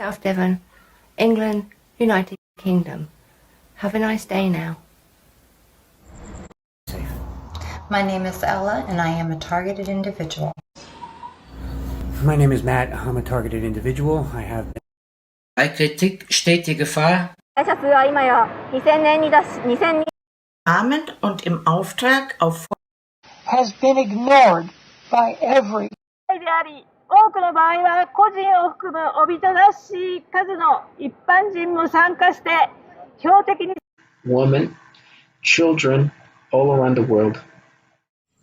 South Devon, England, United Kingdom. Have a nice day now. My name is Ella, and I am a targeted individual. My name is Matt. I'm a targeted individual. I have been. Bei Kritik steht die Gefahr, Abend und im Auftrag auf has been ignored by every であり、多くの場合は個人を含むおびただしい数の一般人も参加して標的に women, children all around the world.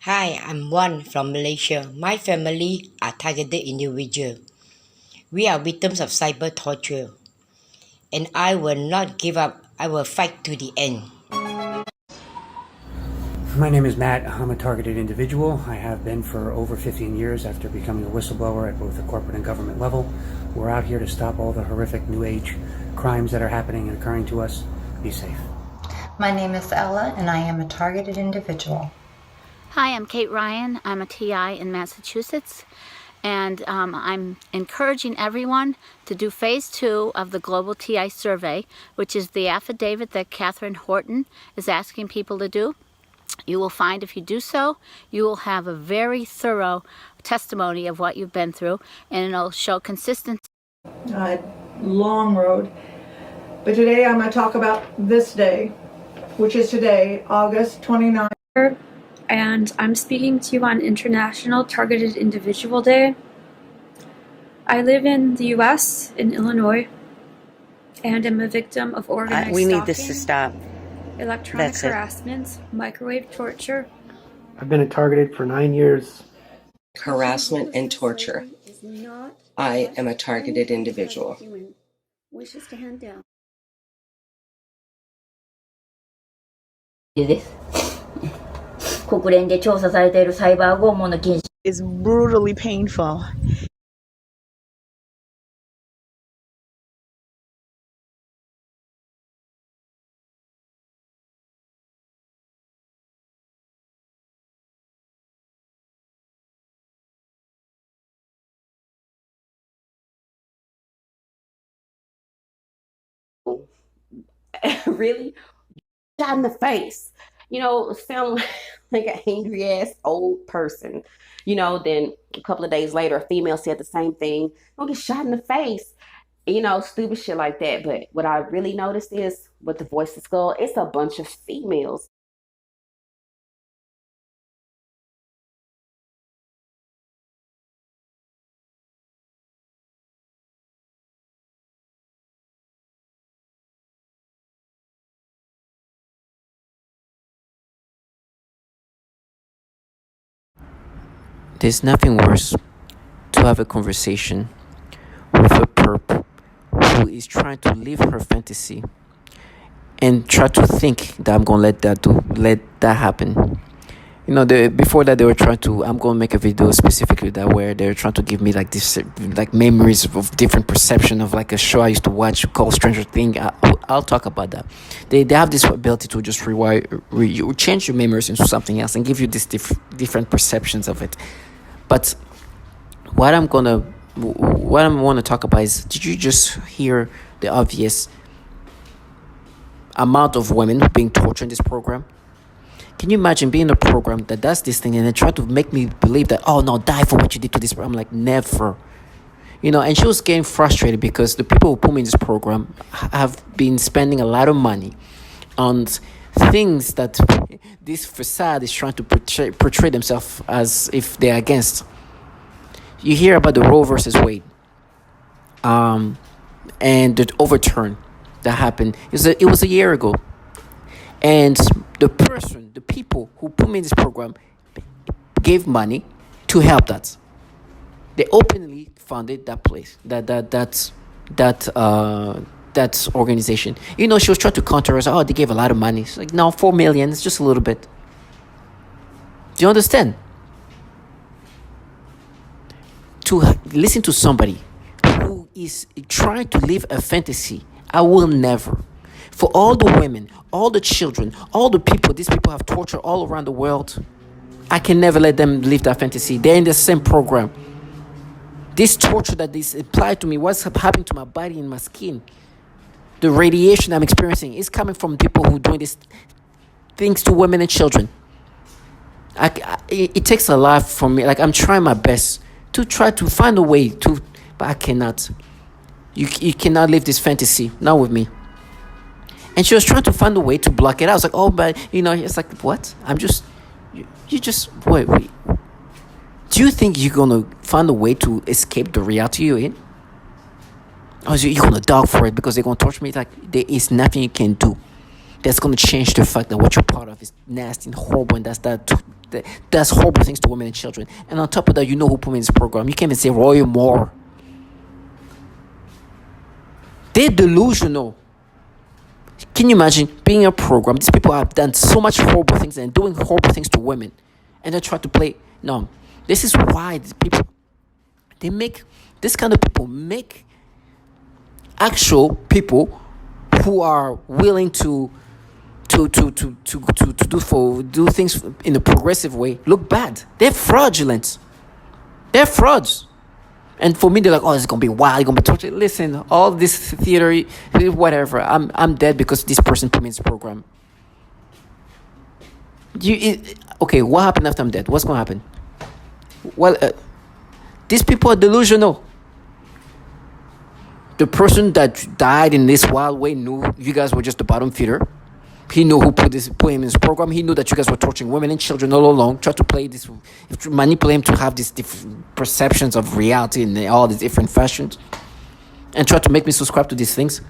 Hi, I'm Wan from Malaysia. My family are targeted individuals. We are victims of cyber torture. And I will not give up. I will fight to the end. My name is Matt. I'm a targeted individual. I have been for over 15 years after becoming a whistleblower at both the corporate and government level. We're out here to stop all the horrific new age crimes that are happening and occurring to us. Be safe. My name is Ella, and I am a targeted individual. Hi, I'm Kate Ryan. I'm a TI in Massachusetts, and I'm encouraging everyone to do phase 2 of the Global TI Survey, which is the affidavit that Catherine Horton is asking people to do. You will find if you do so, you will have a very thorough testimony of what you've been through, and it'll show consistency. Long road. But today I'm going to talk about this day, which is today, August 29th. And I'm speaking to you on International Targeted Individual Day. I live in the US, in Illinois, and am a victim of organized we stalking, need this to stop. Electronic harassment, microwave torture. I've been targeted for 9 years. Harassment and torture. I am a targeted individual. Wishes to hand down. is brutally painful. Really? Shot in the face. Sound like an angry ass old person. Then a couple of days later, a female said the same thing. Don't get shot in the face. Stupid shit like that. But what I really noticed is with the Voice of Skull, it's a bunch of females. There's nothing worse to have a conversation with a perp who is trying to live her fantasy and try to think that I'm gonna let that happen. Before that they were trying to. I'm gonna make a video specifically that where they're trying to give me like this, like memories of different perception of like a show I used to watch called Stranger Things. I'll talk about that. They have this ability to just change your memories into something else and give you these different perceptions of it. But what I want to talk about is, did you just hear the obvious amount of women being tortured in this program? Can you imagine being in a program that does this thing and then try to make me believe that, oh no, die for what you did to this program? I'm like, never. And she was getting frustrated because the people who put me in this program have been spending a lot of money on things that this facade is trying to portray themselves as if they're against. You hear about the Roe versus Wade and the overturn that happened. It was a year ago. And the people who put me in this program gave money to help that. They openly funded that place, that organization. She was trying to counter us. Oh, they gave a lot of money. It's like, no, 4 million. It's just a little bit. Do you understand? To listen to somebody who is trying to live a fantasy, I will never. For all the women, all the children, all the people these people have tortured all around the world, I can never let them live that fantasy. They're in the same program. this torture that is applied to me, what's happening to my body and my skin, the radiation I'm experiencing is coming from people who are doing these things to women and children. It takes a lot from me. Like, I'm trying my best to try to find a way to, but I cannot. You cannot live this fantasy, not with me. And she was trying to find a way to block it out. I was like, oh, but it's like, what? You just wait. Do you think you're gonna find a way to escape the reality you're in? Or you're gonna dog for it because they're gonna torture me? Like, there is nothing you can do that's gonna change the fact that what you're part of is nasty and horrible, and that's horrible things to women and children. And on top of that, you know who put me in this program. You can't even say Roy Moore. They're delusional. Can you imagine being in a program? These people have done so much horrible things and doing horrible things to women, and they try to play. No, this is why these people, this kind of people make actual people who are willing to do things in a progressive way look bad. They're fraudulent. They're frauds. And for me, they're like, oh, it's gonna be wild, it's gonna be torture. Listen, all this theory, whatever. I'm dead because this person put me in this program. Okay, what happened after I'm dead? What's gonna happen? Well, these people are delusional. The person that died in this wild way knew you guys were just the bottom feeder. He knew who put him in this program. He knew that you guys were torturing women and children all along. Tried to play this, manipulate him to have these different perceptions of reality in all these different fashions, and try to make me subscribe to these things.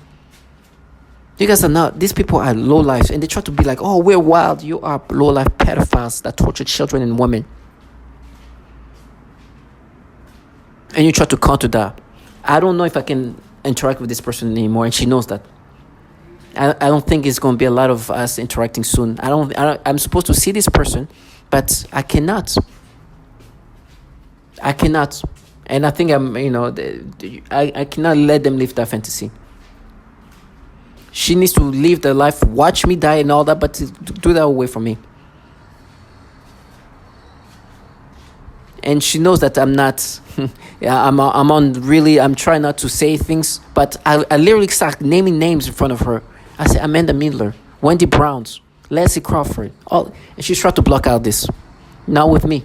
You guys are not. These people are low lives, and they try to be like, "Oh, we're wild." You are low life pedophiles that torture children and women, and you try to counter that. I don't know if I can interact with this person anymore, and she knows that. I don't think it's going to be a lot of us interacting soon. I'm supposed to see this person, but I cannot. And I think I cannot let them live that fantasy. She needs to live the life, watch me die and all that, but to do that away from me. And she knows that I'm not. I'm trying not to say things, but I literally start naming names in front of her. I say Amanda Miller, Wendy Browns, Leslie Crawford, and she's trying to block out this. Not with me.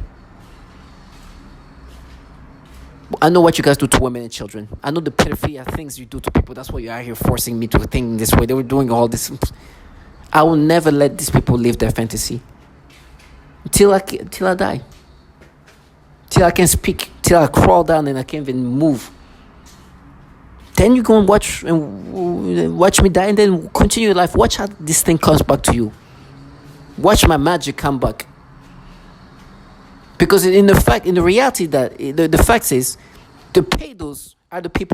I know what you guys do to women and children. I know the pedophilia things you do to people. That's why you're out here forcing me to think this way. They were doing all this. I will never let these people live their fantasy. Till I die. Till I can speak. Till I crawl down and I can't even move. Then you go and watch me die, and then continue your life. Watch how this thing comes back to you. Watch my magic come back. Because in the reality that the fact is, the pedos are the people